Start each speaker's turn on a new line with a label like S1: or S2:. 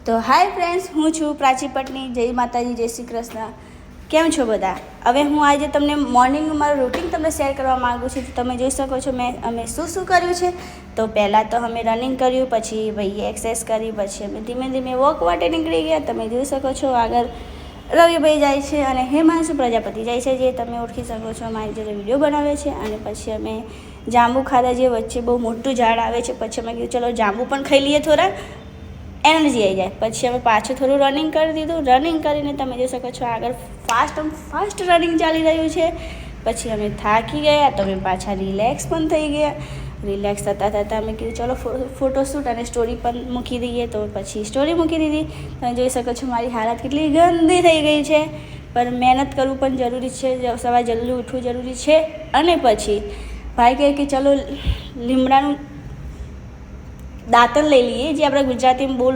S1: તો hi friends, હું છું પ્રાચી પટની. જય માતાજી, જય શ્રી કૃષ્ણ. કેમ છો બધા? હવે હું આજે તમને મોર્નિંગનું મારું રૂટિન તમને શેર કરવા માગું છું. તમે જોઈ શકો છો અમે શું કર્યું છે. તો પહેલાં તો અમે રનિંગ કર્યું, પછી ભાઈએ એક્સરસાઇઝ કરી, પછી અમે ધીમે ધીમે વોક માટે નીકળી ગયા. તમે જોઈ શકો છો આગળ રવિભાઈ જાય છે અને હેમાંશુ પ્રજાપતિ જાય છે, જે તમે ઓળખી શકો છો, મારી જોડે વિડીયો બનાવે છે. અને પછી અમે જાંબુ ખાધા, જે વચ્ચે બહુ મોટું ઝાડ આવે છે. પછી અમે કીધું ચલો જાંબુ પણ ખાઈ લઈએ, થોડા એનર્જી આવી જાય. પછી અમે પાછું થોડું રનિંગ કરી દીધું. રનિંગ કરીને તમે જોઈ શકો છો આગળ ફાસ્ટ રનિંગ ચાલી રહ્યું છે. પછી અમે થાકી ગયા તો અમે પાછા રિલેક્સ પણ થઈ ગયા. રિલેક્સ થતાં અમે કીધું ચલો ફોટોશૂટ અને સ્ટોરી પણ મૂકી દઈએ. તો પછી સ્ટોરી મૂકી દીધી. તમે જોઈ શકો છો મારી હાલત કેટલી ગંદી થઈ ગઈ છે, પણ મહેનત કરવું પણ જરૂરી છે. સવારે જલ્દી ઉઠવું જરૂરી છે. અને પછી ભાઈ કહે કે ચલો લીમડાનું દાંતણ લઈ લઈએ, જે આપણે ગુજરાતીમાં બહુ